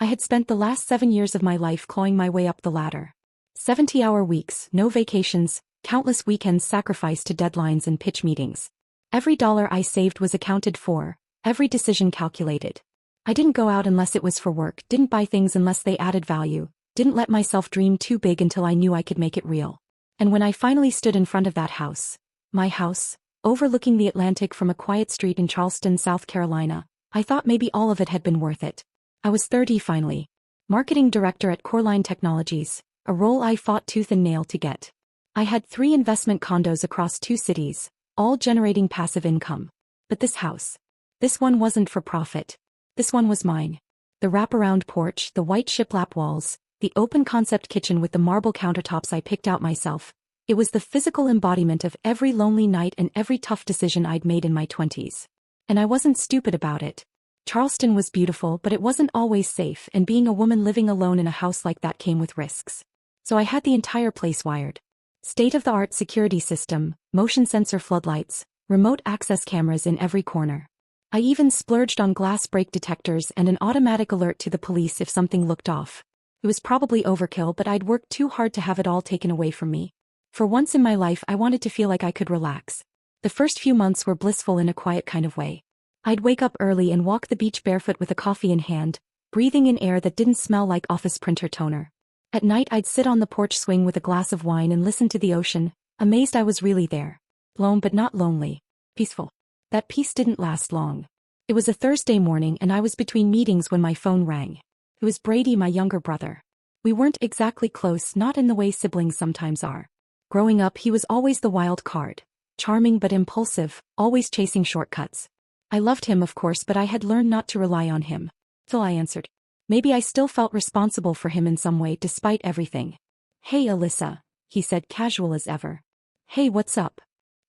I had spent the last 7 years of my life clawing my way up the ladder. 70-hour weeks, no vacations, countless weekends sacrificed to deadlines and pitch meetings. Every dollar I saved was accounted for, every decision calculated. I didn't go out unless it was for work, didn't buy things unless they added value, didn't let myself dream too big until I knew I could make it real. And when I finally stood in front of that house, my house, overlooking the Atlantic from a quiet street in Charleston, South Carolina, I thought maybe all of it had been worth it. I was 30 finally. Marketing director at Coreline Technologies, a role I fought tooth and nail to get. I had 3 investment condos across 2 cities, all generating passive income. But this house. This one wasn't for profit. This one was mine. The wraparound porch, the white shiplap walls, the open-concept kitchen with the marble countertops I picked out myself. It was the physical embodiment of every lonely night and every tough decision I'd made in my 20s. And I wasn't stupid about it. Charleston was beautiful, but it wasn't always safe, and being a woman living alone in a house like that came with risks. So I had the entire place wired. State-of-the-art security system, motion sensor floodlights, remote access cameras in every corner. I even splurged on glass break detectors and an automatic alert to the police if something looked off. It was probably overkill, but I'd worked too hard to have it all taken away from me. For once in my life, I wanted to feel like I could relax. The first few months were blissful in a quiet kind of way. I'd wake up early and walk the beach barefoot with a coffee in hand, breathing in air that didn't smell like office printer toner. At night I'd sit on the porch swing with a glass of wine and listen to the ocean, amazed I was really there. Lone but not lonely. Peaceful. That peace didn't last long. It was a Thursday morning and I was between meetings when my phone rang. It was Brady, my younger brother. We weren't exactly close, not in the way siblings sometimes are. Growing up, he was always the wild card. Charming but impulsive, always chasing shortcuts. I loved him, of course, but I had learned not to rely on him. Till I answered. Maybe I still felt responsible for him in some way despite everything. "Hey Alyssa," he said, casual as ever. "Hey, what's up?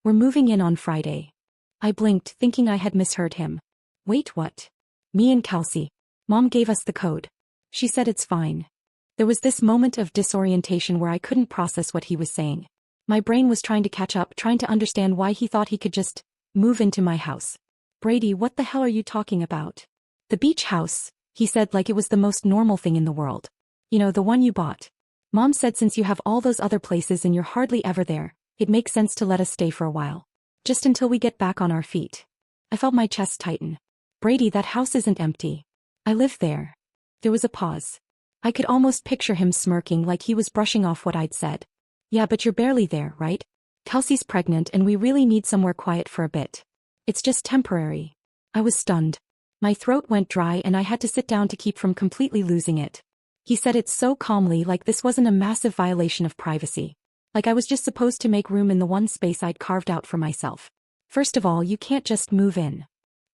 We're moving in on Friday." I blinked, thinking I had misheard him. "Wait, what?" "Me and Kelsey. Mom gave us the code. She said it's fine." There was this moment of disorientation where I couldn't process what he was saying. My brain was trying to catch up, trying to understand why he thought he could just move into my house. "Brady, what the hell are you talking about?" "The beach house," he said like it was the most normal thing in the world. "You know, the one you bought. Mom said since you have all those other places and you're hardly ever there, it makes sense to let us stay for a while. Just until we get back on our feet." I felt my chest tighten. "Brady, that house isn't empty. I live there." There was a pause. I could almost picture him smirking like he was brushing off what I'd said. "Yeah, but you're barely there, right? Kelsey's pregnant and we really need somewhere quiet for a bit. It's just temporary." I was stunned. My throat went dry and I had to sit down to keep from completely losing it. He said it so calmly, like this wasn't a massive violation of privacy. Like I was just supposed to make room in the one space I'd carved out for myself. "First of all, you can't just move in.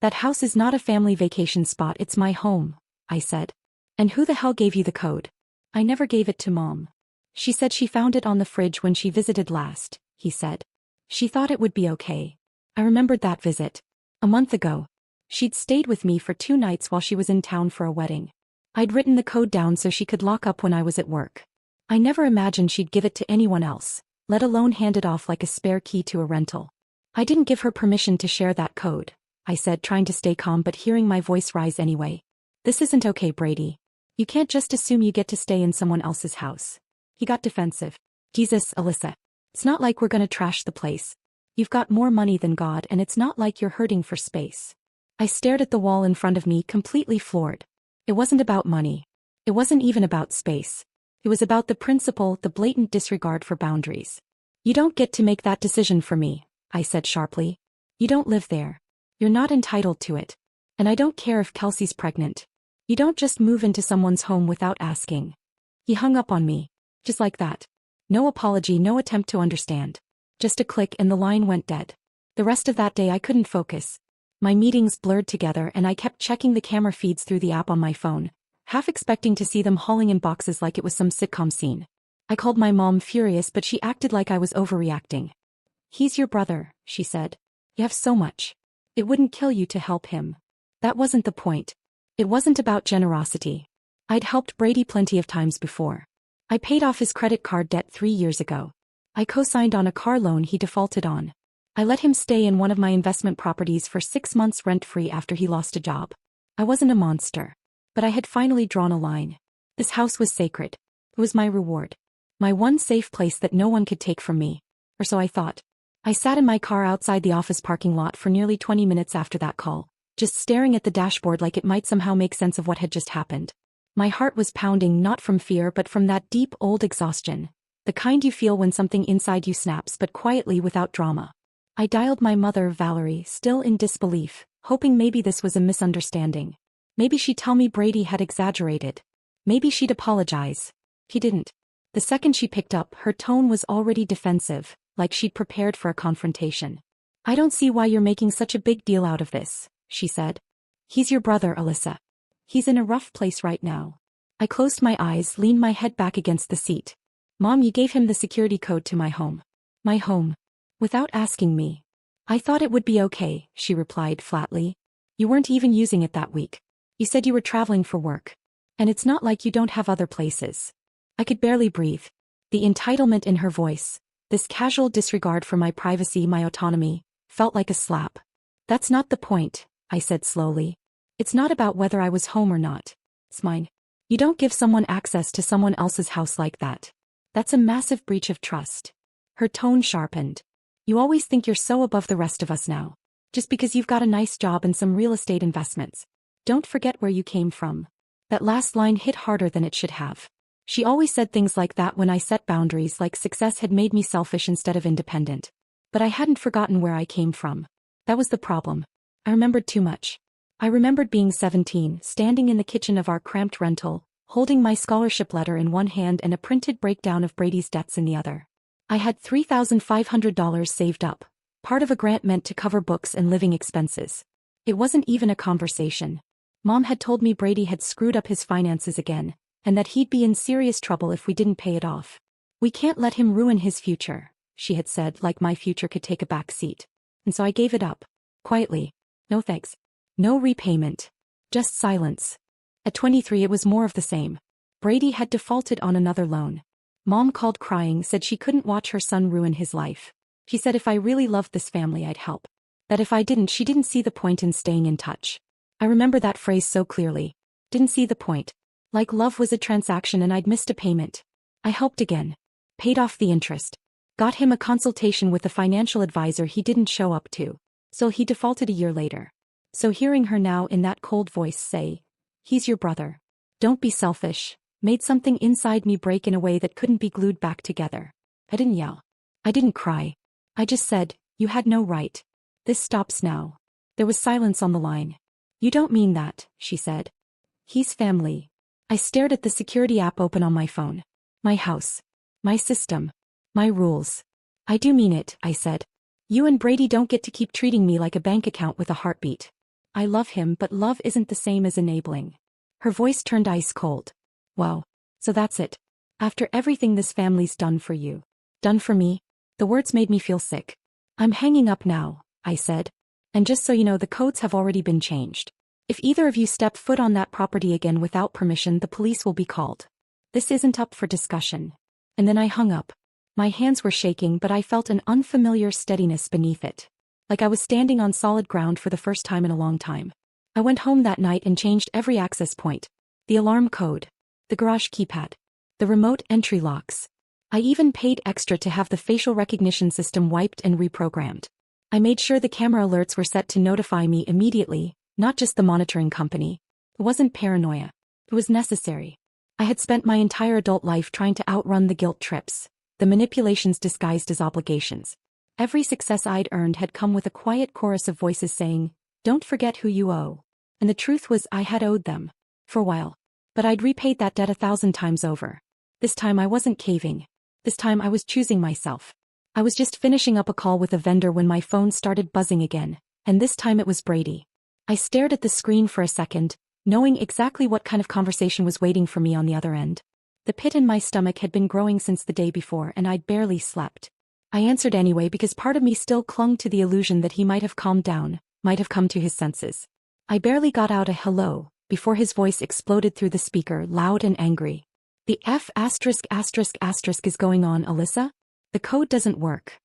That house is not a family vacation spot, it's my home," I said. "And who the hell gave you the code?" "I never gave it to Mom. She said she found it on the fridge when she visited last," he said. "She thought it would be okay." I remembered that visit. A month ago. She'd stayed with me for 2 nights while she was in town for a wedding. I'd written the code down so she could lock up when I was at work. I never imagined she'd give it to anyone else, let alone hand it off like a spare key to a rental. "I didn't give her permission to share that code," I said, trying to stay calm but hearing my voice rise anyway. "This isn't okay, Brady. You can't just assume you get to stay in someone else's house." He got defensive. "Jesus, Alyssa. It's not like we're gonna trash the place. You've got more money than God and it's not like you're hurting for space." I stared at the wall in front of me, completely floored. It wasn't about money. It wasn't even about space. It was about the principle, the blatant disregard for boundaries. "You don't get to make that decision for me," I said sharply. "You don't live there. You're not entitled to it. And I don't care if Kelsey's pregnant. You don't just move into someone's home without asking." He hung up on me. Just like that. No apology, no attempt to understand. Just a click and the line went dead. The rest of that day I couldn't focus. My meetings blurred together and I kept checking the camera feeds through the app on my phone, half expecting to see them hauling in boxes like it was some sitcom scene. I called my mom, furious, but she acted like I was overreacting. "He's your brother," she said. "You have so much. It wouldn't kill you to help him." That wasn't the point. It wasn't about generosity. I'd helped Brady plenty of times before. I paid off his credit card debt 3 years ago. I co-signed on a car loan he defaulted on. I let him stay in one of my investment properties for 6 months rent-free after he lost a job. I wasn't a monster. But I had finally drawn a line. This house was sacred. It was my reward. My one safe place that no one could take from me. Or so I thought. I sat in my car outside the office parking lot for nearly 20 minutes after that call, just staring at the dashboard like it might somehow make sense of what had just happened. My heart was pounding not from fear but from that deep old exhaustion. The kind you feel when something inside you snaps but quietly without drama. I dialed my mother, Valerie, still in disbelief, hoping maybe this was a misunderstanding. Maybe she'd tell me Brady had exaggerated. Maybe she'd apologize. He didn't. The second she picked up, her tone was already defensive, like she'd prepared for a confrontation. I don't see why you're making such a big deal out of this, she said. He's your brother, Alyssa. He's in a rough place right now. I closed my eyes, leaned my head back against the seat. Mom, you gave him the security code to my home. My home. Without asking me. I thought it would be okay, she replied flatly. You weren't even using it that week. You said you were traveling for work. And it's not like you don't have other places. I could barely breathe. The entitlement in her voice, this casual disregard for my privacy, my autonomy, felt like a slap. That's not the point, I said slowly. It's not about whether I was home or not. It's mine. You don't give someone access to someone else's house like that. That's a massive breach of trust. Her tone sharpened. You always think you're so above the rest of us now. Just because you've got a nice job and some real estate investments. Don't forget where you came from. That last line hit harder than it should have. She always said things like that when I set boundaries, like success had made me selfish instead of independent. But I hadn't forgotten where I came from. That was the problem. I remembered too much. I remembered being 17, standing in the kitchen of our cramped rental, holding my scholarship letter in one hand and a printed breakdown of Brady's debts in the other. I had $3,500 saved up, part of a grant meant to cover books and living expenses. It wasn't even a conversation. Mom had told me Brady had screwed up his finances again, and that he'd be in serious trouble if we didn't pay it off. We can't let him ruin his future, she had said, like my future could take a back seat. And so I gave it up. Quietly. No thanks. No repayment. Just silence. At 23 it was more of the same. Brady had defaulted on another loan. Mom called crying, said she couldn't watch her son ruin his life. She said if I really loved this family I'd help. That if I didn't, she didn't see the point in staying in touch. I remember that phrase so clearly. Didn't see the point. Like love was a transaction and I'd missed a payment. I helped again. Paid off the interest. Got him a consultation with a financial advisor he didn't show up to. So he defaulted a year later. So hearing her now in that cold voice say, he's your brother. Don't be selfish, made something inside me break in a way that couldn't be glued back together. I didn't yell. I didn't cry. I just said, you had no right. This stops now. There was silence on the line. You don't mean that, she said. He's family. I stared at the security app open on my phone. My house. My system. My rules. I do mean it, I said. You and Brady don't get to keep treating me like a bank account with a heartbeat. I love him, but love isn't the same as enabling. Her voice turned ice cold. Wow. So that's it. After everything this family's done for you. Done for me? The words made me feel sick. I'm hanging up now, I said. And just so you know, the codes have already been changed. If either of you step foot on that property again without permission, the police will be called. This isn't up for discussion. And then I hung up. My hands were shaking, but I felt an unfamiliar steadiness beneath it. Like I was standing on solid ground for the first time in a long time. I went home that night and changed every access point. The alarm code. The garage keypad. The remote entry locks. I even paid extra to have the facial recognition system wiped and reprogrammed. I made sure the camera alerts were set to notify me immediately, not just the monitoring company. It wasn't paranoia. It was necessary. I had spent my entire adult life trying to outrun the guilt trips, the manipulations disguised as obligations. Every success I'd earned had come with a quiet chorus of voices saying, don't forget who you owe. And the truth was I had owed them. For a while. But I'd repaid that debt 1,000 times over. This time I wasn't caving. This time I was choosing myself. I was just finishing up a call with a vendor when my phone started buzzing again, and this time it was Brady. I stared at the screen for a second, knowing exactly what kind of conversation was waiting for me on the other end. The pit in my stomach had been growing since the day before and I'd barely slept. I answered anyway because part of me still clung to the illusion that he might have calmed down, might have come to his senses. I barely got out a hello before his voice exploded through the speaker, loud and angry. The F*** is going on, Alyssa? The code doesn't work.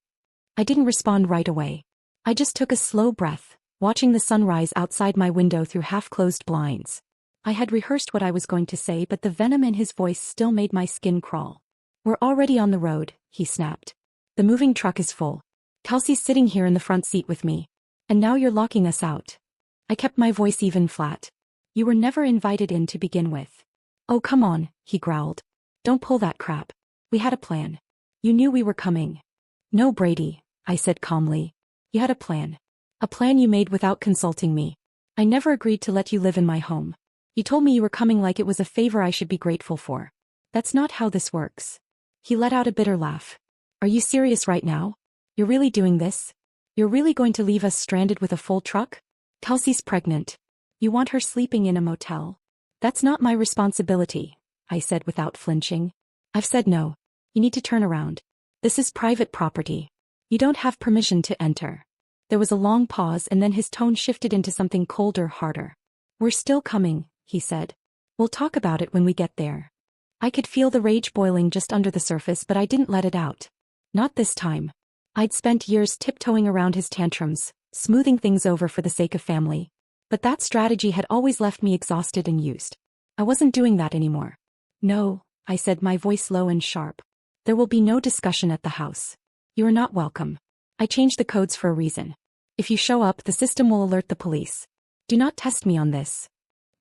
I didn't respond right away. I just took a slow breath, watching the sunrise outside my window through half-closed blinds. I had rehearsed what I was going to say, but the venom in his voice still made my skin crawl. We're already on the road, he snapped. The moving truck is full. Kelsey's sitting here in the front seat with me. And now you're locking us out. I kept my voice even flat. You were never invited in to begin with. Oh, come on, he growled. Don't pull that crap. We had a plan. You knew we were coming. No, Brady, I said calmly. You had a plan. A plan you made without consulting me. I never agreed to let you live in my home. You told me you were coming like it was a favor I should be grateful for. That's not how this works. He let out a bitter laugh. Are you serious right now? You're really doing this? You're really going to leave us stranded with a full truck? Kelsey's pregnant. You want her sleeping in a motel? That's not my responsibility, I said without flinching. I've said no. You need to turn around. This is private property. You don't have permission to enter. There was a long pause and then his tone shifted into something colder, harder. We're still coming, he said. We'll talk about it when we get there. I could feel the rage boiling just under the surface, but I didn't let it out. Not this time. I'd spent years tiptoeing around his tantrums, smoothing things over for the sake of family. But that strategy had always left me exhausted and used. I wasn't doing that anymore. No, I said, my voice low and sharp. There will be no discussion at the house. You are not welcome. I changed the codes for a reason. If you show up, the system will alert the police. Do not test me on this.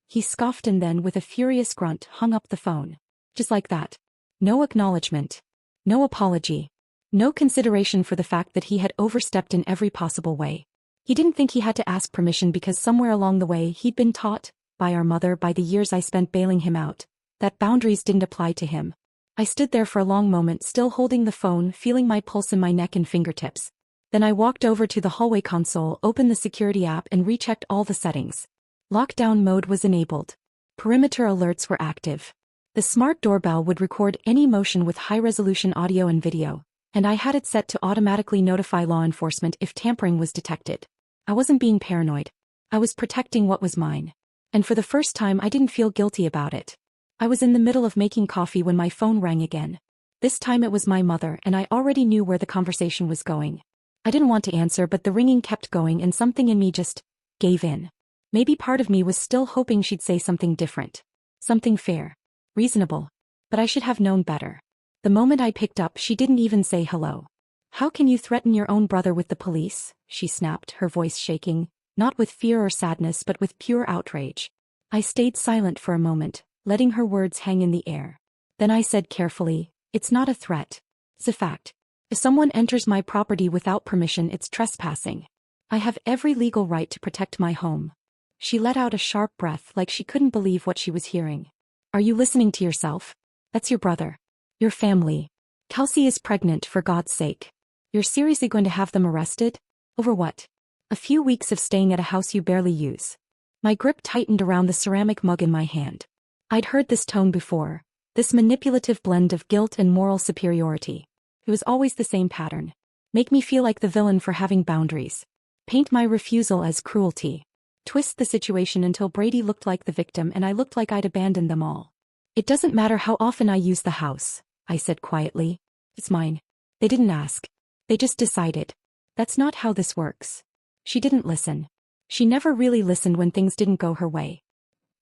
He scoffed and then, with a furious grunt, hung up the phone. Just like that. No acknowledgement. No apology. No consideration for the fact that he had overstepped in every possible way. He didn't think he had to ask permission because somewhere along the way he'd been taught, by our mother, by the years I spent bailing him out, that boundaries didn't apply to him. I stood there for a long moment, still holding the phone, feeling my pulse in my neck and fingertips. Then I walked over to the hallway console, opened the security app and rechecked all the settings. Lockdown mode was enabled. Perimeter alerts were active. The smart doorbell would record any motion with high-resolution audio and video, and I had it set to automatically notify law enforcement if tampering was detected. I wasn't being paranoid. I was protecting what was mine. And for the first time I didn't feel guilty about it. I was in the middle of making coffee when my phone rang again. This time it was my mother, and I already knew where the conversation was going. I didn't want to answer, but the ringing kept going and something in me just gave in. Maybe part of me was still hoping she'd say something different. Something fair. Reasonable. But I should have known better. The moment I picked up, she didn't even say hello. How can you threaten your own brother with the police? She snapped, her voice shaking, not with fear or sadness but with pure outrage. I stayed silent for a moment, letting her words hang in the air. Then I said carefully, it's not a threat. It's a fact. If someone enters my property without permission, it's trespassing. I have every legal right to protect my home. She let out a sharp breath like she couldn't believe what she was hearing. Are you listening to yourself? That's your brother. Your family. Kelsey is pregnant, for God's sake. You're seriously going to have them arrested? Over what? A few weeks of staying at a house you barely use. My grip tightened around the ceramic mug in my hand. I'd heard this tone before, this manipulative blend of guilt and moral superiority. It was always the same pattern. Make me feel like the villain for having boundaries. Paint my refusal as cruelty. Twist the situation until Brady looked like the victim and I looked like I'd abandoned them all. It doesn't matter how often I use the house, I said quietly. It's mine. They didn't ask. They just decided. That's not how this works. She didn't listen. She never really listened when things didn't go her way.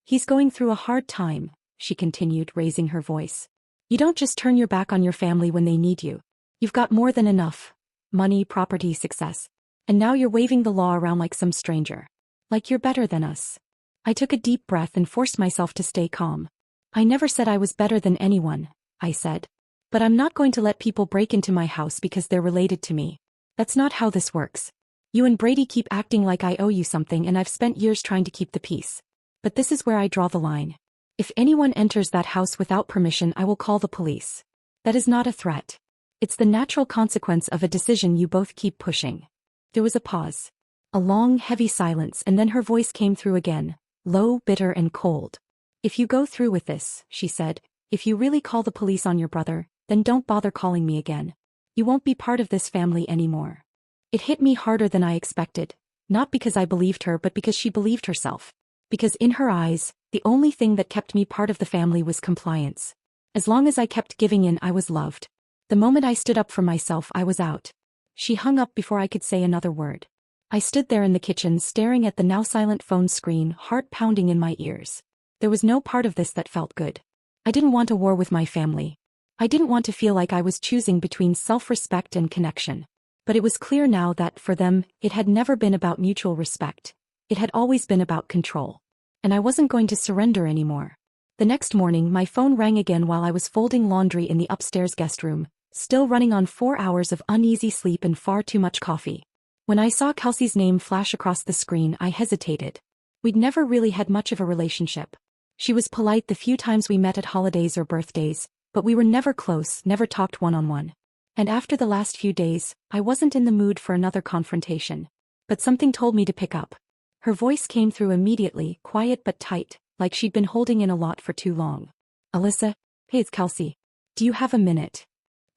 He's going through a hard time, she continued, raising her voice. You don't just turn your back on your family when they need you. You've got more than enough. Money, property, success. And now you're waving the law around like some stranger. Like you're better than us. I took a deep breath and forced myself to stay calm. I never said I was better than anyone, I said. But I'm not going to let people break into my house because they're related to me. That's not how this works. You and Brady keep acting like I owe you something and I've spent years trying to keep the peace. But this is where I draw the line. If anyone enters that house without permission, I will call the police. That is not a threat. It's the natural consequence of a decision you both keep pushing. There was a pause. A long, heavy silence, and then her voice came through again, low, bitter, and cold. If you go through with this, she said, if you really call the police on your brother, then don't bother calling me again. You won't be part of this family anymore. It hit me harder than I expected, not because I believed her but because she believed herself. Because in her eyes, the only thing that kept me part of the family was compliance. As long as I kept giving in, I was loved. The moment I stood up for myself, I was out. She hung up before I could say another word. I stood there in the kitchen staring at the now silent phone screen, heart pounding in my ears. There was no part of this that felt good. I didn't want a war with my family. I didn't want to feel like I was choosing between self-respect and connection. But it was clear now that, for them, it had never been about mutual respect. It had always been about control. And I wasn't going to surrender anymore. The next morning, my phone rang again while I was folding laundry in the upstairs guest room, still running on 4 hours of uneasy sleep and far too much coffee. When I saw Kelsey's name flash across the screen, I hesitated. We'd never really had much of a relationship. She was polite the few times we met at holidays or birthdays, but we were never close, never talked one-on-one. And after the last few days, I wasn't in the mood for another confrontation. But something told me to pick up. Her voice came through immediately, quiet but tight, like she'd been holding in a lot for too long. Alyssa? Hey, it's Kelsey. Do you have a minute?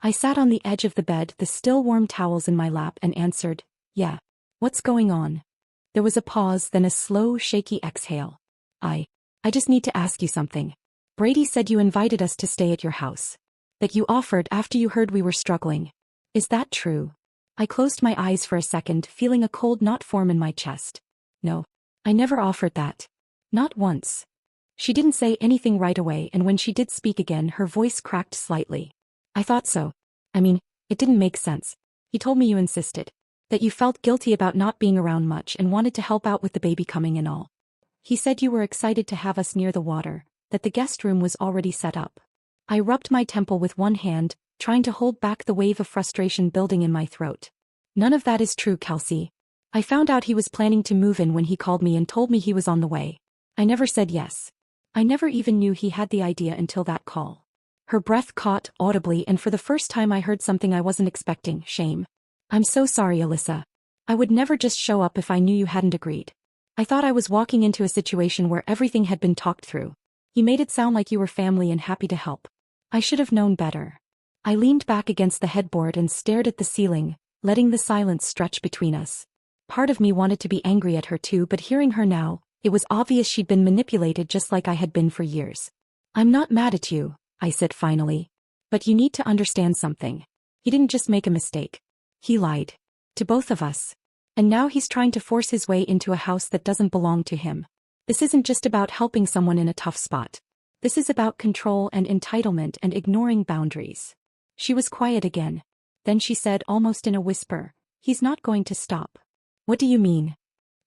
I sat on the edge of the bed, the still warm towels in my lap, and answered, yeah. What's going on? There was a pause, then a slow, shaky exhale. I just need to ask you something. Brady said you invited us to stay at your house. That you offered after you heard we were struggling. Is that true? I closed my eyes for a second, feeling a cold knot form in my chest. No. I never offered that. Not once. She didn't say anything right away, and when she did speak again, her voice cracked slightly. I thought so. I mean, it didn't make sense. He told me you insisted. That you felt guilty about not being around much and wanted to help out with the baby coming and all. He said you were excited to have us near the water, that the guest room was already set up. I rubbed my temple with one hand, trying to hold back the wave of frustration building in my throat. None of that is true, Kelsey. I found out he was planning to move in when he called me and told me he was on the way. I never said yes. I never even knew he had the idea until that call. Her breath caught audibly, and for the first time I heard something I wasn't expecting: shame. I'm so sorry, Alyssa. I would never just show up if I knew you hadn't agreed. I thought I was walking into a situation where everything had been talked through. He made it sound like you were family and happy to help. I should have known better. I leaned back against the headboard and stared at the ceiling, letting the silence stretch between us. Part of me wanted to be angry at her too, but hearing her now, it was obvious she'd been manipulated just like I had been for years. I'm not mad at you, I said finally. But you need to understand something. He didn't just make a mistake. He lied. To both of us. And now he's trying to force his way into a house that doesn't belong to him. This isn't just about helping someone in a tough spot. This is about control and entitlement and ignoring boundaries. She was quiet again. Then she said, almost in a whisper, he's not going to stop. What do you mean?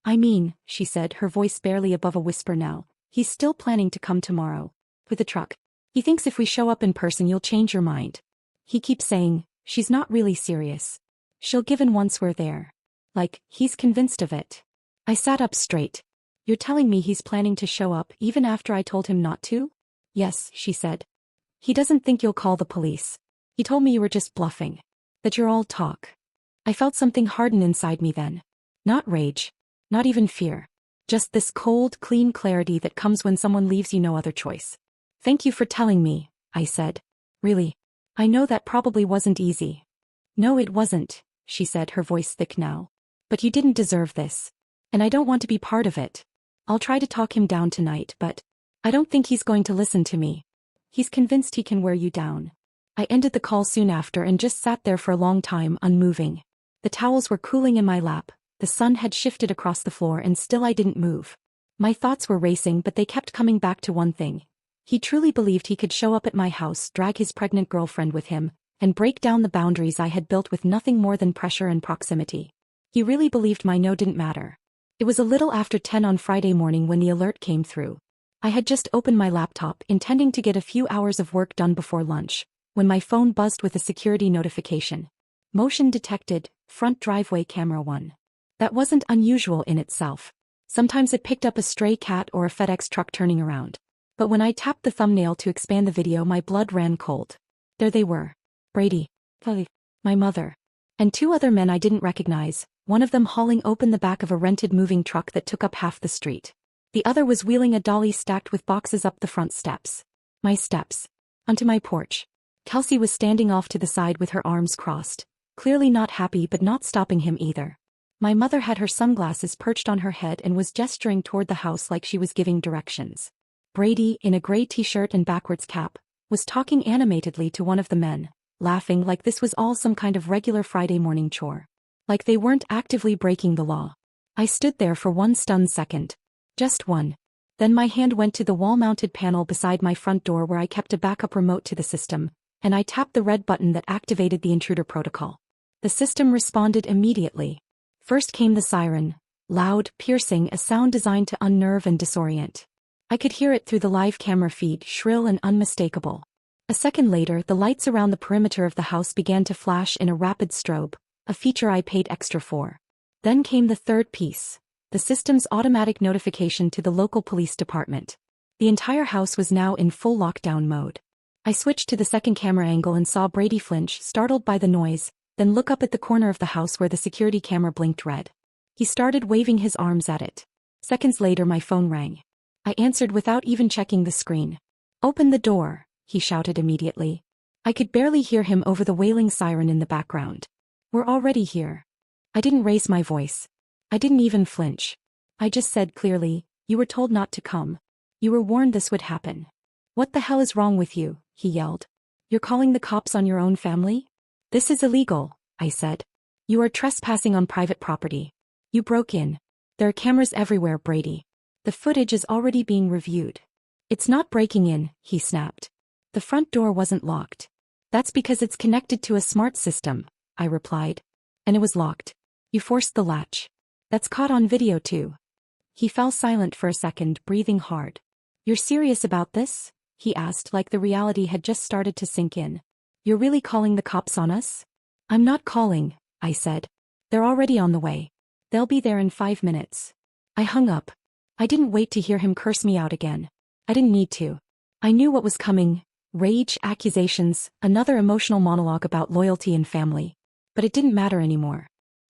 I mean, she said, her voice barely above a whisper now, he's still planning to come tomorrow. With a truck. He thinks if we show up in person you'll change your mind. He keeps saying, she's not really serious. She'll give in once we're there. Like, he's convinced of it. I sat up straight. You're telling me he's planning to show up even after I told him not to? Yes, she said. He doesn't think you'll call the police. He told me you were just bluffing. That you're all talk. I felt something harden inside me then. Not rage. Not even fear. Just this cold, clean clarity that comes when someone leaves you no other choice. Thank you for telling me, I said. Really. I know that probably wasn't easy. No, it wasn't, she said, her voice thick now. But you didn't deserve this. And I don't want to be part of it. I'll try to talk him down tonight, but I don't think he's going to listen to me. He's convinced he can wear you down. I ended the call soon after and just sat there for a long time, unmoving. The towels were cooling in my lap, the sun had shifted across the floor, and still I didn't move. My thoughts were racing, but they kept coming back to one thing. He truly believed he could show up at my house, drag his pregnant girlfriend with him, and break down the boundaries I had built with nothing more than pressure and proximity. He really believed my no didn't matter. It was a little after 10 on Friday morning when the alert came through. I had just opened my laptop, intending to get a few hours of work done before lunch, when my phone buzzed with a security notification. Motion detected, front driveway camera 1. That wasn't unusual in itself. Sometimes it picked up a stray cat or a FedEx truck turning around. But when I tapped the thumbnail to expand the video, my blood ran cold. There they were. Brady, my mother, and 2 other men I didn't recognize, one of them hauling open the back of a rented moving truck that took up half the street. The other was wheeling a dolly stacked with boxes up the front steps. My steps. Onto my porch. Kelsey was standing off to the side with her arms crossed, clearly not happy but not stopping him either. My mother had her sunglasses perched on her head and was gesturing toward the house like she was giving directions. Brady, in a gray t-shirt and backwards cap, was talking animatedly to one of the men, laughing like this was all some kind of regular Friday morning chore. Like they weren't actively breaking the law. I stood there for one stunned second. Just one. Then my hand went to the wall-mounted panel beside my front door where I kept a backup remote to the system, and I tapped the red button that activated the intruder protocol. The system responded immediately. First came the siren, loud, piercing, a sound designed to unnerve and disorient. I could hear it through the live camera feed, shrill and unmistakable. A second later, the lights around the perimeter of the house began to flash in a rapid strobe, a feature I paid extra for. Then came the third piece, the system's automatic notification to the local police department. The entire house was now in full lockdown mode. I switched to the second camera angle and saw Brady flinch, startled by the noise, then look up at the corner of the house where the security camera blinked red. He started waving his arms at it. Seconds later my phone rang. I answered without even checking the screen. "Open the door," he shouted immediately. I could barely hear him over the wailing siren in the background. "We're already here." I didn't raise my voice. I didn't even flinch. I just said clearly, "You were told not to come. You were warned this would happen." "What the hell is wrong with you?" he yelled. "You're calling the cops on your own family?" "This is illegal," I said. "You are trespassing on private property. You broke in. There are cameras everywhere, Brady. The footage is already being reviewed." "It's not breaking in," he snapped. "The front door wasn't locked." "That's because it's connected to a smart system," I replied. "And it was locked. You forced the latch. That's caught on video too." He fell silent for a second, breathing hard. "You're serious about this?" he asked, like the reality had just started to sink in. "You're really calling the cops on us?" "I'm not calling," I said. "They're already on the way. They'll be there in 5 minutes." I hung up. I didn't wait to hear him curse me out again. I didn't need to. I knew what was coming. Rage, accusations, another emotional monologue about loyalty and family. But it didn't matter anymore.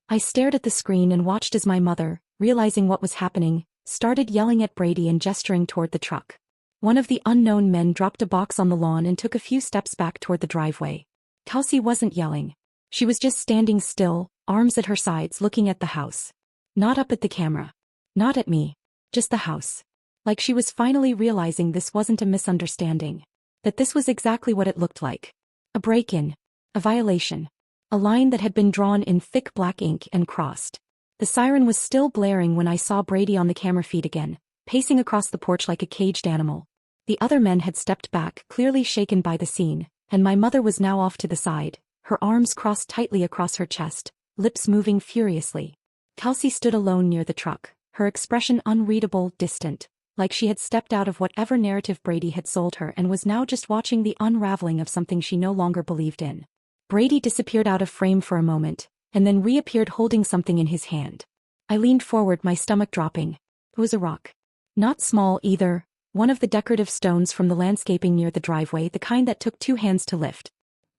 I stared at the screen and watched as my mother, realizing what was happening, started yelling at Brady and gesturing toward the truck. One of the unknown men dropped a box on the lawn and took a few steps back toward the driveway. Kelsey wasn't yelling. She was just standing still, arms at her sides, looking at the house. Not up at the camera. Not at me. Just the house. Like she was finally realizing this wasn't a misunderstanding. That this was exactly what it looked like. A break-in. A violation. A line that had been drawn in thick black ink and crossed. The siren was still blaring when I saw Brady on the camera feed again, pacing across the porch like a caged animal. The other men had stepped back, clearly shaken by the scene, and my mother was now off to the side, her arms crossed tightly across her chest, lips moving furiously. Kelsey stood alone near the truck, her expression unreadable, distant, like she had stepped out of whatever narrative Brady had sold her and was now just watching the unraveling of something she no longer believed in. Brady disappeared out of frame for a moment, and then reappeared holding something in his hand. I leaned forward, my stomach dropping. It was a rock. Not small either, one of the decorative stones from the landscaping near the driveway, the kind that took 2 hands to lift.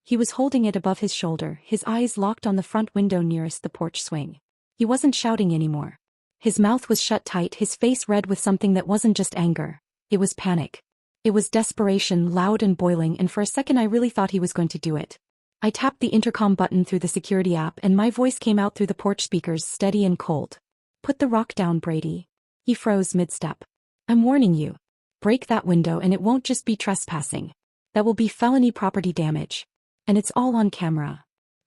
He was holding it above his shoulder, his eyes locked on the front window nearest the porch swing. He wasn't shouting anymore. His mouth was shut tight, his face red with something that wasn't just anger. It was panic. It was desperation, loud and boiling, and for a second I really thought he was going to do it. I tapped the intercom button through the security app and my voice came out through the porch speakers, steady and cold. "Put the rock down, Brady." He froze mid-step. "I'm warning you. Break that window and it won't just be trespassing. That will be felony property damage. And it's all on camera."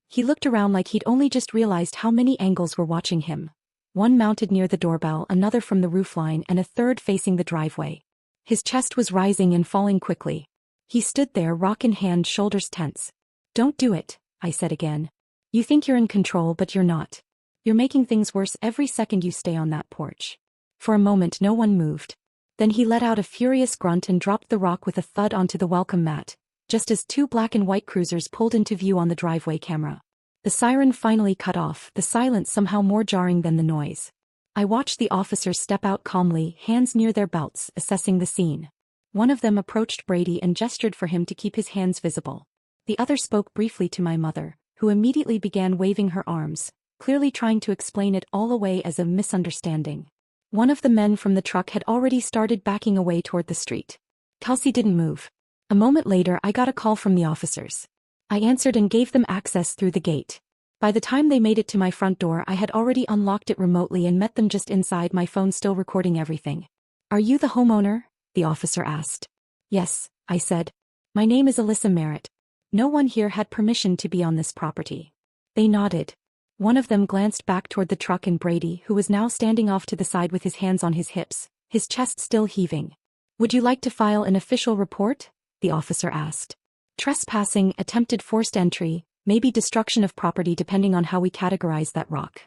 He looked around like he'd only just realized how many angles were watching him. One mounted near the doorbell, another from the roofline, and a third facing the driveway. His chest was rising and falling quickly. He stood there, rock in hand, shoulders tense. "Don't do it," I said again. "You think you're in control, but you're not. You're making things worse every second you stay on that porch." For a moment no one moved. Then he let out a furious grunt and dropped the rock with a thud onto the welcome mat, just as 2 black and white cruisers pulled into view on the driveway camera. The siren finally cut off, the silence somehow more jarring than the noise. I watched the officers step out calmly, hands near their belts, assessing the scene. One of them approached Brady and gestured for him to keep his hands visible. The other spoke briefly to my mother, who immediately began waving her arms, clearly trying to explain it all away as a misunderstanding. One of the men from the truck had already started backing away toward the street. Kelsey didn't move. A moment later I got a call from the officers. I answered and gave them access through the gate. By the time they made it to my front door I had already unlocked it remotely and met them just inside, my phone still recording everything. "Are you the homeowner?" the officer asked. "Yes," I said. "My name is Alyssa Merritt. No one here had permission to be on this property." They nodded. One of them glanced back toward the truck and Brady, who was now standing off to the side with his hands on his hips, his chest still heaving. "Would you like to file an official report?" the officer asked. "Trespassing, attempted forced entry, maybe destruction of property depending on how we categorize that rock."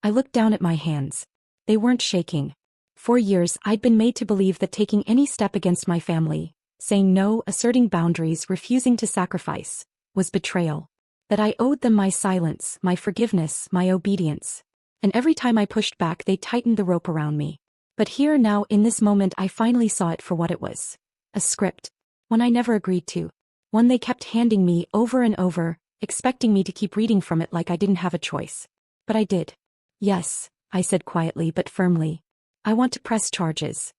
I looked down at my hands. They weren't shaking. For years, I'd been made to believe that taking any step against my family, saying no, asserting boundaries, refusing to sacrifice, was betrayal. That I owed them my silence, my forgiveness, my obedience. And every time I pushed back, they tightened the rope around me. But here now, in this moment, I finally saw it for what it was. A script. One I never agreed to. One they kept handing me over and over, expecting me to keep reading from it like I didn't have a choice. But I did. "Yes," I said quietly but firmly. "I want to press charges."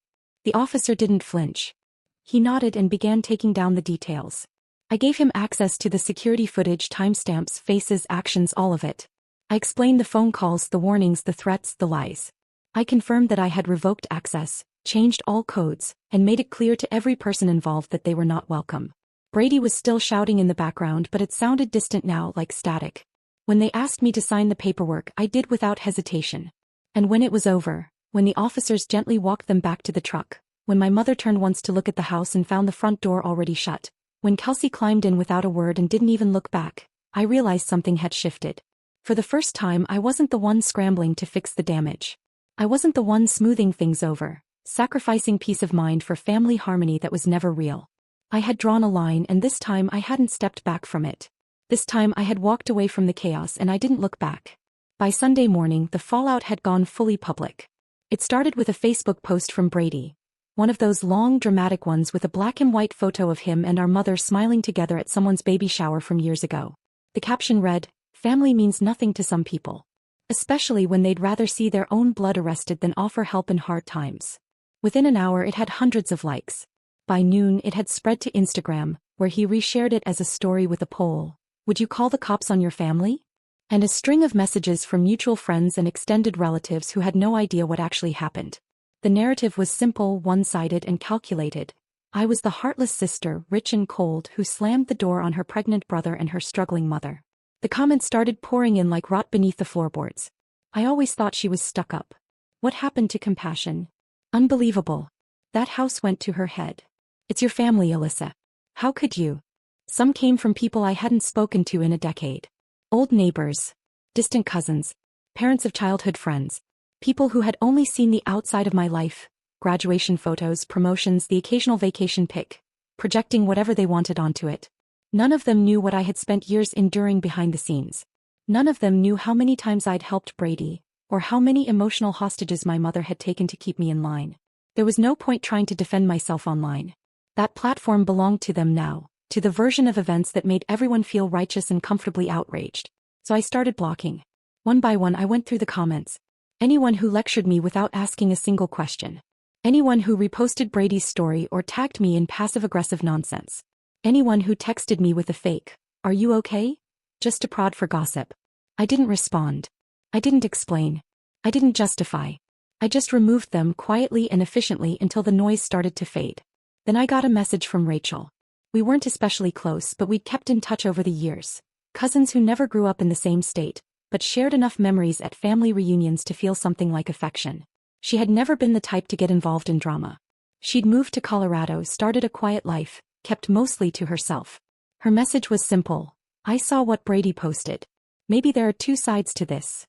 The officer didn't flinch. He nodded and began taking down the details. I gave him access to the security footage, timestamps, faces, actions, all of it. I explained the phone calls, the warnings, the threats, the lies. I confirmed that I had revoked access, changed all codes, and made it clear to every person involved that they were not welcome. Brady was still shouting in the background, but it sounded distant now, like static. When they asked me to sign the paperwork, I did without hesitation. And when it was over, when the officers gently walked them back to the truck, when my mother turned once to look at the house and found the front door already shut, when Kelsey climbed in without a word and didn't even look back, I realized something had shifted. For the first time, I wasn't the one scrambling to fix the damage. I wasn't the one smoothing things over, sacrificing peace of mind for family harmony that was never real. I had drawn a line, and this time I hadn't stepped back from it. This time I had walked away from the chaos and I didn't look back. By Sunday morning, the fallout had gone fully public. It started with a Facebook post from Brady. One of those long, dramatic ones with a black and white photo of him and our mother smiling together at someone's baby shower from years ago. The caption read, "Family means nothing to some people. Especially when they'd rather see their own blood arrested than offer help in hard times." Within an hour it had hundreds of likes. By noon it had spread to Instagram, where he reshared it as a story with a poll. "Would you call the cops on your family?" And a string of messages from mutual friends and extended relatives who had no idea what actually happened. The narrative was simple, one-sided, and calculated. I was the heartless sister, rich and cold, who slammed the door on her pregnant brother and her struggling mother. The comments started pouring in like rot beneath the floorboards. "I always thought she was stuck up. What happened to compassion? Unbelievable. That house went to her head. It's your family, Alyssa. How could you?" Some came from people I hadn't spoken to in a decade. Old neighbors, distant cousins, parents of childhood friends, people who had only seen the outside of my life, graduation photos, promotions, the occasional vacation pic, projecting whatever they wanted onto it. None of them knew what I had spent years enduring behind the scenes. None of them knew how many times I'd helped Brady, or how many emotional hostages my mother had taken to keep me in line. There was no point trying to defend myself online. That platform belonged to them now, to the version of events that made everyone feel righteous and comfortably outraged. So I started blocking. One by one I went through the comments. Anyone who lectured me without asking a single question. Anyone who reposted Brady's story or tagged me in passive-aggressive nonsense. Anyone who texted me with a fake, "Are you okay?" just to prod for gossip. I didn't respond. I didn't explain. I didn't justify. I just removed them quietly and efficiently until the noise started to fade. Then I got a message from Rachel. We weren't especially close, but we'd kept in touch over the years. Cousins who never grew up in the same state, but shared enough memories at family reunions to feel something like affection. She had never been the type to get involved in drama. She'd moved to Colorado, started a quiet life, kept mostly to herself. Her message was simple. "I saw what Brady posted. Maybe there are two sides to this."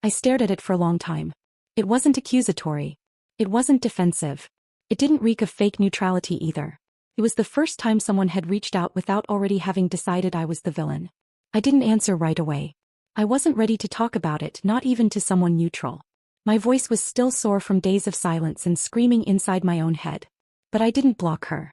I stared at it for a long time. It wasn't accusatory. It wasn't defensive. It didn't reek of fake neutrality either. It was the first time someone had reached out without already having decided I was the villain. I didn't answer right away. I wasn't ready to talk about it, not even to someone neutral. My voice was still sore from days of silence and screaming inside my own head. But I didn't block her.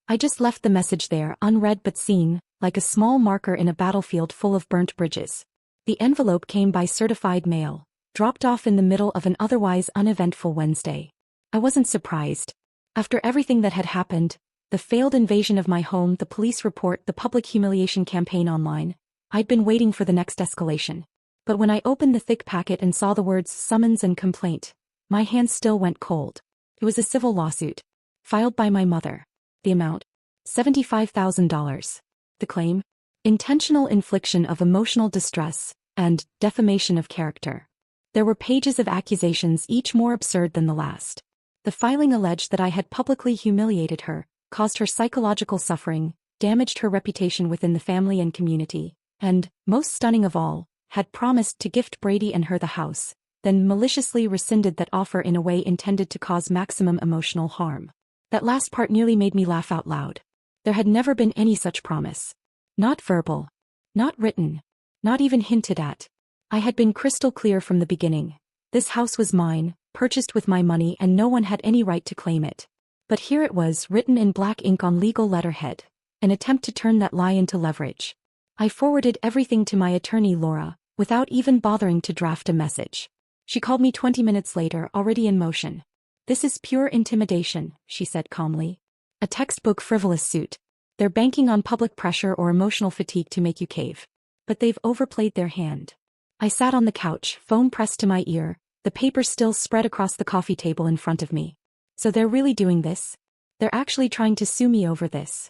I just left the message there, unread but seen, like a small marker in a battlefield full of burnt bridges. The envelope came by certified mail, dropped off in the middle of an otherwise uneventful Wednesday. I wasn't surprised. After everything that had happened, the failed invasion of my home, the police report, the public humiliation campaign online, I'd been waiting for the next escalation. But when I opened the thick packet and saw the words summons and complaint, my hands still went cold. It was a civil lawsuit, filed by my mother. The amount? $75,000. The claim? Intentional infliction of emotional distress, and defamation of character. There were pages of accusations, each more absurd than the last. The filing alleged that I had publicly humiliated her, caused her psychological suffering, damaged her reputation within the family and community, and, most stunning of all, had promised to gift Brady and her the house, then maliciously rescinded that offer in a way intended to cause maximum emotional harm. That last part nearly made me laugh out loud. There had never been any such promise. Not verbal. Not written. Not even hinted at. I had been crystal clear from the beginning. This house was mine, purchased with my money, and no one had any right to claim it. But here it was, written in black ink on legal letterhead, an attempt to turn that lie into leverage. I forwarded everything to my attorney Laura, without even bothering to draft a message. She called me 20 minutes later, already in motion. "This is pure intimidation," she said calmly. "A textbook frivolous suit. They're banking on public pressure or emotional fatigue to make you cave. But they've overplayed their hand." I sat on the couch, phone pressed to my ear, the papers still spread across the coffee table in front of me. So they're really doing this? They're actually trying to sue me over this?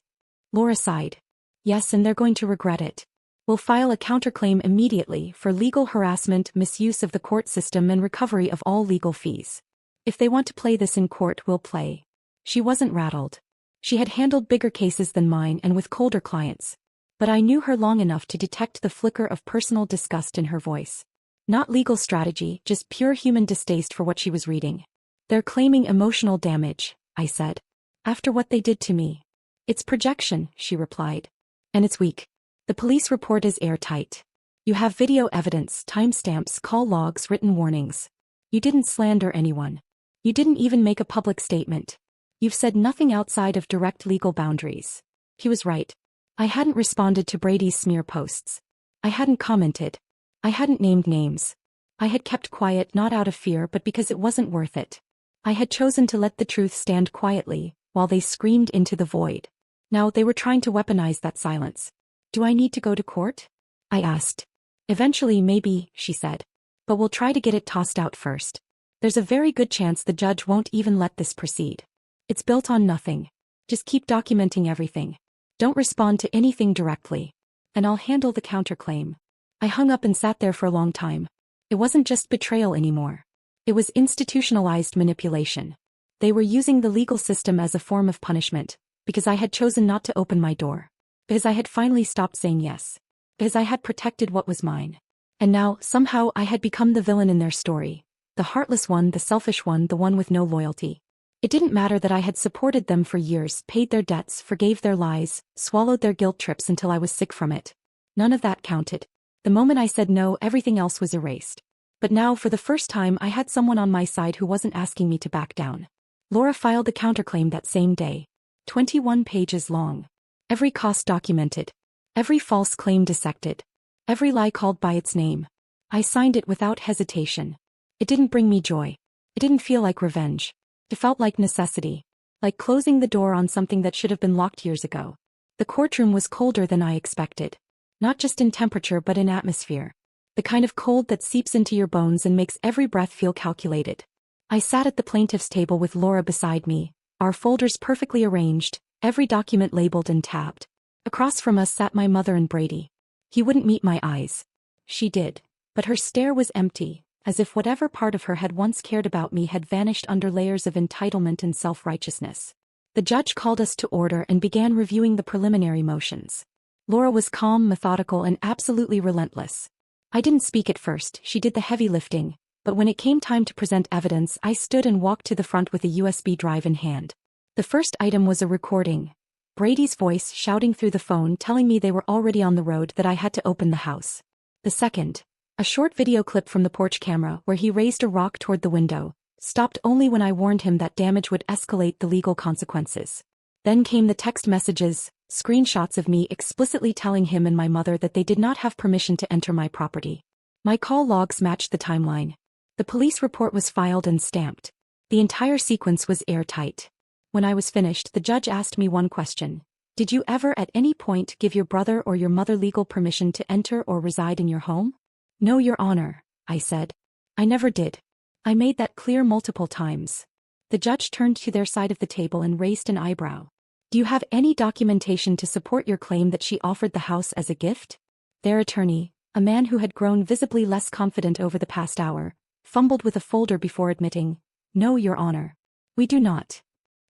Laura sighed. "Yes, and they're going to regret it. We'll file a counterclaim immediately for legal harassment, misuse of the court system, and recovery of all legal fees. If they want to play this in court, we'll play." She wasn't rattled. She had handled bigger cases than mine and with colder clients. But I knew her long enough to detect the flicker of personal disgust in her voice. Not legal strategy, just pure human distaste for what she was reading. "They're claiming emotional damage," I said. "After what they did to me." "It's projection," she replied. "And it's weak. The police report is airtight. You have video evidence, timestamps, call logs, written warnings. You didn't slander anyone. You didn't even make a public statement. You've said nothing outside of direct legal boundaries." He was right. I hadn't responded to Brady's smear posts. I hadn't commented. I hadn't named names. I had kept quiet not out of fear but because it wasn't worth it. I had chosen to let the truth stand quietly, while they screamed into the void. Now they were trying to weaponize that silence. "Do I need to go to court?" I asked. "Eventually maybe," she said. "But we'll try to get it tossed out first. There's a very good chance the judge won't even let this proceed. It's built on nothing. Just keep documenting everything. Don't respond to anything directly. And I'll handle the counterclaim." I hung up and sat there for a long time. It wasn't just betrayal anymore. It was institutionalized manipulation. They were using the legal system as a form of punishment, because I had chosen not to open my door. Because I had finally stopped saying yes. Because I had protected what was mine. And now, somehow, I had become the villain in their story. The heartless one, the selfish one, the one with no loyalty. It didn't matter that I had supported them for years, paid their debts, forgave their lies, swallowed their guilt trips until I was sick from it. None of that counted. The moment I said no, everything else was erased. But now, for the first time, I had someone on my side who wasn't asking me to back down. Laura filed the counterclaim that same day. 21 pages long. Every cost documented. Every false claim dissected. Every lie called by its name. I signed it without hesitation. It didn't bring me joy. It didn't feel like revenge. It felt like necessity. Like closing the door on something that should have been locked years ago. The courtroom was colder than I expected. Not just in temperature but in atmosphere. The kind of cold that seeps into your bones and makes every breath feel calculated. I sat at the plaintiff's table with Laura beside me, our folders perfectly arranged, every document labeled and tabbed. Across from us sat my mother and Brady. He wouldn't meet my eyes. She did. But her stare was empty, as if whatever part of her had once cared about me had vanished under layers of entitlement and self-righteousness. The judge called us to order and began reviewing the preliminary motions. Laura was calm, methodical, and absolutely relentless. I didn't speak at first, she did the heavy lifting, but when it came time to present evidence, I stood and walked to the front with a USB drive in hand. The first item was a recording. Brady's voice shouting through the phone telling me they were already on the road, that I had to open the house. The second, a short video clip from the porch camera where he raised a rock toward the window, stopped only when I warned him that damage would escalate the legal consequences. Then came the text messages, screenshots of me explicitly telling him and my mother that they did not have permission to enter my property. My call logs matched the timeline. The police report was filed and stamped. The entire sequence was airtight. When I was finished, the judge asked me one question. "Did you ever at any point give your brother or your mother legal permission to enter or reside in your home?" "No, Your Honor," I said. "I never did. I made that clear multiple times." The judge turned to their side of the table and raised an eyebrow. "Do you have any documentation to support your claim that she offered the house as a gift?" Their attorney, a man who had grown visibly less confident over the past hour, fumbled with a folder before admitting, "No, Your Honor. We do not.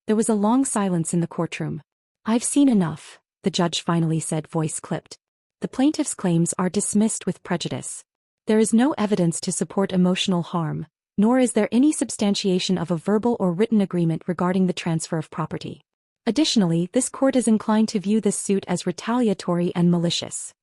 There was a long silence in the courtroom. I've seen enough, the judge finally said, voice clipped. The plaintiff's claims are dismissed with prejudice. There is no evidence to support emotional harm, nor is there any substantiation of a verbal or written agreement regarding the transfer of property. Additionally, this court is inclined to view this suit as retaliatory and malicious.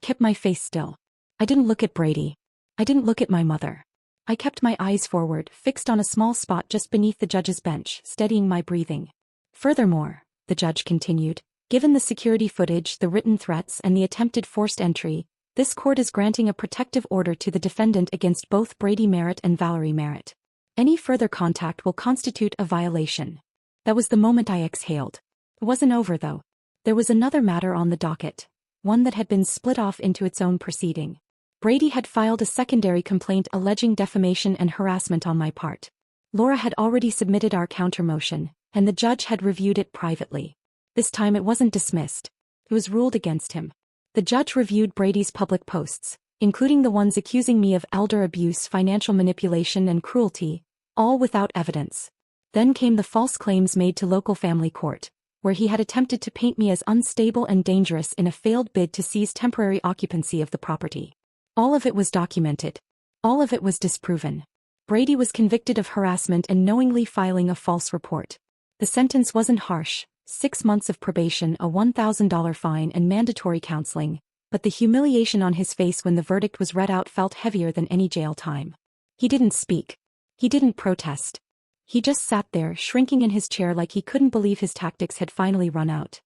Kept my face still. I didn't look at Brady. I didn't look at my mother. I kept my eyes forward, fixed on a small spot just beneath the judge's bench, steadying my breathing. Furthermore, the judge continued, given the security footage, the written threats, and the attempted forced entry, this court is granting a protective order to the defendant against both Brady Merritt and Valerie Merritt. Any further contact will constitute a violation. That was the moment I exhaled. It wasn't over, though. There was another matter on the docket, one that had been split off into its own proceeding. Brady had filed a secondary complaint alleging defamation and harassment on my part. Laura had already submitted our countermotion, and the judge had reviewed it privately. This time it wasn't dismissed. It was ruled against him. The judge reviewed Brady's public posts, including the ones accusing me of elder abuse, financial manipulation, and cruelty, all without evidence. Then came the false claims made to local family court, where he had attempted to paint me as unstable and dangerous in a failed bid to seize temporary occupancy of the property. All of it was documented. All of it was disproven. Brady was convicted of harassment and knowingly filing a false report. The sentence wasn't harsh, 6 months of probation, a $1,000 fine, and mandatory counseling, but the humiliation on his face when the verdict was read out felt heavier than any jail time. He didn't speak. He didn't protest. He just sat there, shrinking in his chair like he couldn't believe his tactics had finally run out.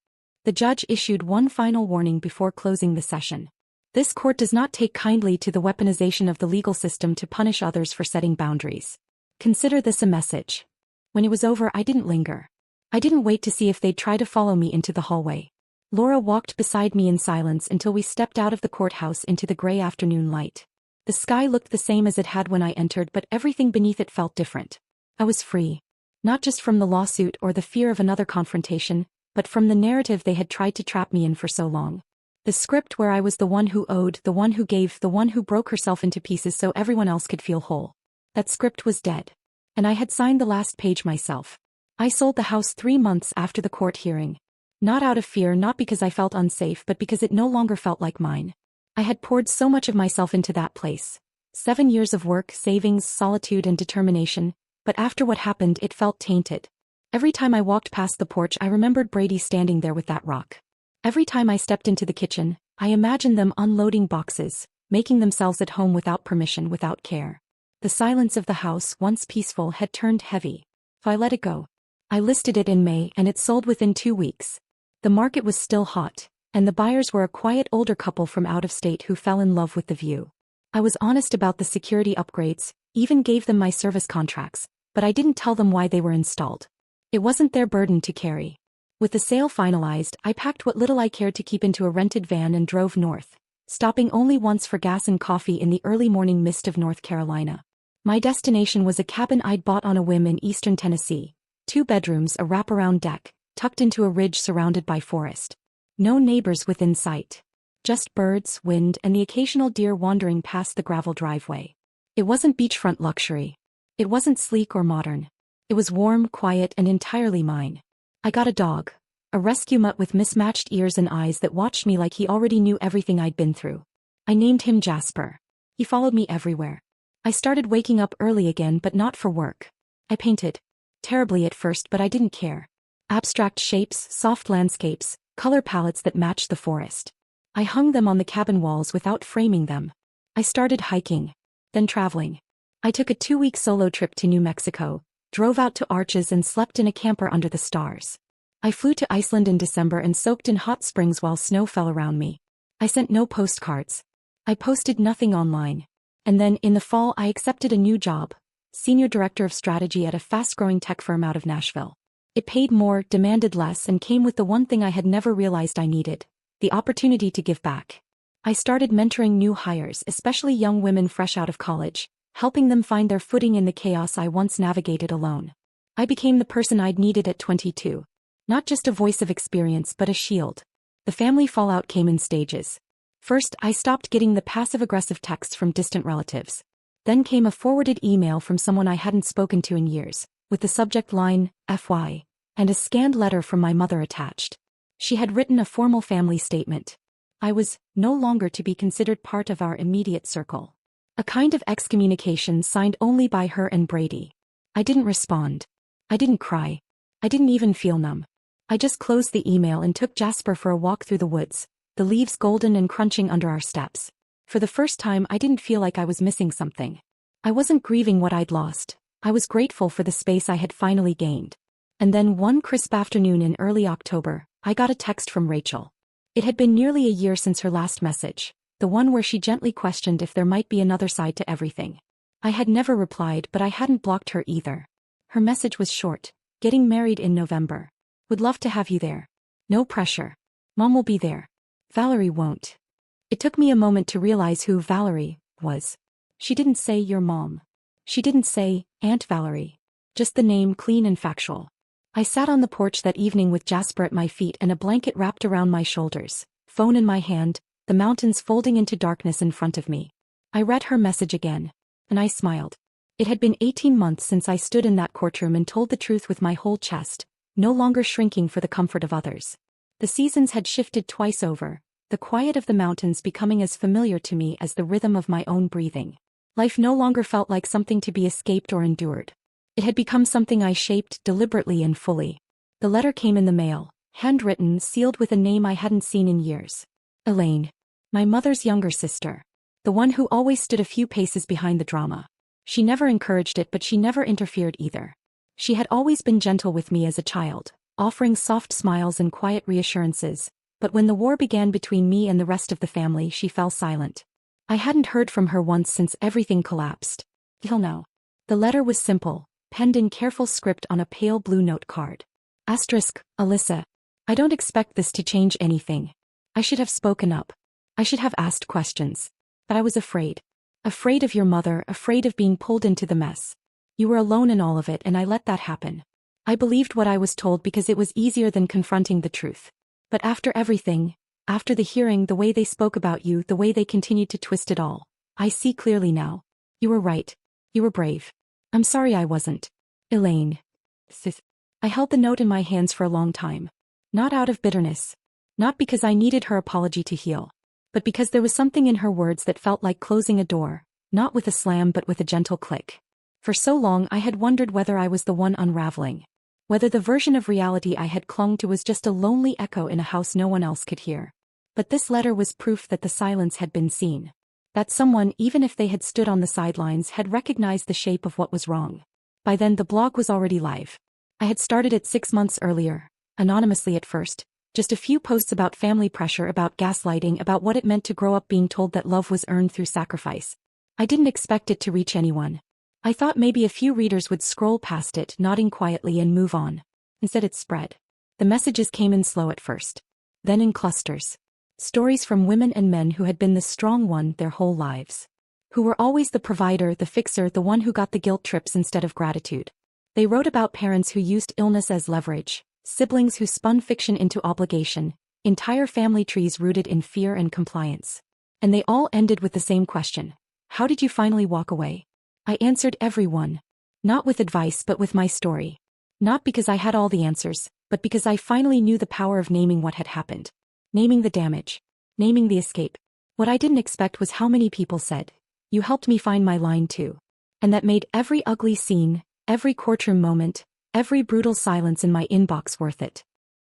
The judge issued one final warning before closing the session. This court does not take kindly to the weaponization of the legal system to punish others for setting boundaries. Consider this a message. When it was over, I didn't linger. I didn't wait to see if they'd try to follow me into the hallway. Laura walked beside me in silence until we stepped out of the courthouse into the gray afternoon light. The sky looked the same as it had when I entered, but everything beneath it felt different. I was free. Not just from the lawsuit or the fear of another confrontation, but from the narrative they had tried to trap me in for so long. The script where I was the one who owed, the one who gave, the one who broke herself into pieces so everyone else could feel whole. That script was dead. And I had signed the last page myself. I sold the house 3 months after the court hearing. Not out of fear, not because I felt unsafe, but because it no longer felt like mine. I had poured so much of myself into that place. 7 years of work, savings, solitude, and determination, but after what happened it felt tainted. Every time I walked past the porch I remembered Brady standing there with that rock. Every time I stepped into the kitchen, I imagined them unloading boxes, making themselves at home without permission, without care. The silence of the house, once peaceful, had turned heavy. So I let it go. I listed it in May and it sold within 2 weeks. The market was still hot, and the buyers were a quiet older couple from out of state who fell in love with the view. I was honest about the security upgrades, even gave them my service contracts, but I didn't tell them why they were installed. It wasn't their burden to carry. With the sale finalized, I packed what little I cared to keep into a rented van and drove north, stopping only once for gas and coffee in the early morning mist of North Carolina. My destination was a cabin I'd bought on a whim in eastern Tennessee, 2 bedrooms, a wraparound deck, tucked into a ridge surrounded by forest. No neighbors within sight. Just birds, wind, and the occasional deer wandering past the gravel driveway. It wasn't beachfront luxury. It wasn't sleek or modern. It was warm, quiet, and entirely mine. I got a dog. A rescue mutt with mismatched ears and eyes that watched me like he already knew everything I'd been through. I named him Jasper. He followed me everywhere. I started waking up early again, but not for work. I painted. Terribly at first, but I didn't care. Abstract shapes, soft landscapes, color palettes that matched the forest. I hung them on the cabin walls without framing them. I started hiking. Then traveling. I took a 2-week solo trip to New Mexico, drove out to Arches and slept in a camper under the stars. I flew to Iceland in December and soaked in hot springs while snow fell around me. I sent no postcards. I posted nothing online. And then, in the fall, I accepted a new job, senior director of strategy at a fast-growing tech firm out of Nashville. It paid more, demanded less, and came with the one thing I had never realized I needed: the opportunity to give back. I started mentoring new hires, especially young women fresh out of college, helping them find their footing in the chaos I once navigated alone. I became the person I'd needed at 22. Not just a voice of experience, but a shield. The family fallout came in stages. First, I stopped getting the passive-aggressive texts from distant relatives. Then came a forwarded email from someone I hadn't spoken to in years, with the subject line, FY, and a scanned letter from my mother attached. She had written a formal family statement. I was no longer to be considered part of our immediate circle. A kind of excommunication signed only by her and Brady. I didn't respond. I didn't cry. I didn't even feel numb. I just closed the email and took Jasper for a walk through the woods, the leaves golden and crunching under our steps. For the first time, I didn't feel like I was missing something. I wasn't grieving what I'd lost. I was grateful for the space I had finally gained. And then one crisp afternoon in early October, I got a text from Rachel. It had been nearly a year since her last message, the one where she gently questioned if there might be another side to everything. I had never replied, but I hadn't blocked her either. Her message was short. Getting married in November. Would love to have you there. No pressure. Mom will be there. Valerie won't. It took me a moment to realize who Valerie was. She didn't say your mom. She didn't say Aunt Valerie. Just the name, clean and factual. I sat on the porch that evening with Jasper at my feet and a blanket wrapped around my shoulders, phone in my hand, the mountains folding into darkness in front of me. I read her message again. And I smiled. It had been 18 months since I stood in that courtroom and told the truth with my whole chest, no longer shrinking for the comfort of others. The seasons had shifted twice over, the quiet of the mountains becoming as familiar to me as the rhythm of my own breathing. Life no longer felt like something to be escaped or endured. It had become something I shaped deliberately and fully. The letter came in the mail, handwritten, sealed with a name I hadn't seen in years. Elaine. My mother's younger sister. The one who always stood a few paces behind the drama. She never encouraged it, but she never interfered either. She had always been gentle with me as a child, offering soft smiles and quiet reassurances, but when the war began between me and the rest of the family, she fell silent. I hadn't heard from her once since everything collapsed. Till now. The letter was simple, penned in careful script on a pale blue note card. Asterisk, Alyssa. I don't expect this to change anything. I should have spoken up. I should have asked questions. But I was afraid. Afraid of your mother, afraid of being pulled into the mess. You were alone in all of it, and I let that happen. I believed what I was told because it was easier than confronting the truth. But after everything, after the hearing, the way they spoke about you, the way they continued to twist it all, I see clearly now. You were right. You were brave. I'm sorry I wasn't. Elaine. Sis. I held the note in my hands for a long time. Not out of bitterness. Not because I needed her apology to heal. But because there was something in her words that felt like closing a door, not with a slam but with a gentle click. For so long I had wondered whether I was the one unraveling. Whether the version of reality I had clung to was just a lonely echo in a house no one else could hear. But this letter was proof that the silence had been seen. That someone, even if they had stood on the sidelines, had recognized the shape of what was wrong. By then the blog was already live. I had started it 6 months earlier, anonymously at first. Just a few posts about family pressure, about gaslighting, about what it meant to grow up being told that love was earned through sacrifice. I didn't expect it to reach anyone. I thought maybe a few readers would scroll past it, nodding quietly, and move on. Instead it spread. The messages came in slow at first. Then in clusters. Stories from women and men who had been the strong one their whole lives. Who were always the provider, the fixer, the one who got the guilt trips instead of gratitude. They wrote about parents who used illness as leverage. Siblings who spun fiction into obligation, entire family trees rooted in fear and compliance. And they all ended with the same question. How did you finally walk away? I answered every one. Not with advice but with my story. Not because I had all the answers, but because I finally knew the power of naming what had happened. Naming the damage. Naming the escape. What I didn't expect was how many people said, "You helped me find my line too." And that made every ugly scene, every courtroom moment, every brutal silence in my inbox worth it.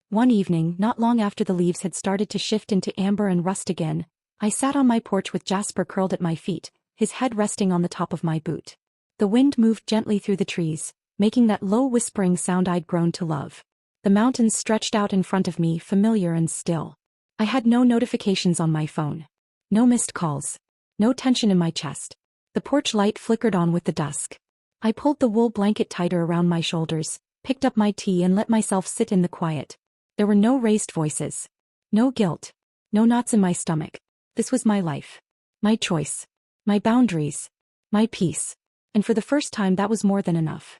One evening, not long after the leaves had started to shift into amber and rust again, I sat on my porch with Jasper curled at my feet, his head resting on the top of my boot. The wind moved gently through the trees, making that low whispering sound I'd grown to love. The mountains stretched out in front of me, familiar and still. I had no notifications on my phone. No missed calls. No tension in my chest. The porch light flickered on with the dusk. I pulled the wool blanket tighter around my shoulders, picked up my tea and let myself sit in the quiet. There were no raised voices. No guilt. No knots in my stomach. This was my life. My choice. My boundaries. My peace. And for the first time that was more than enough.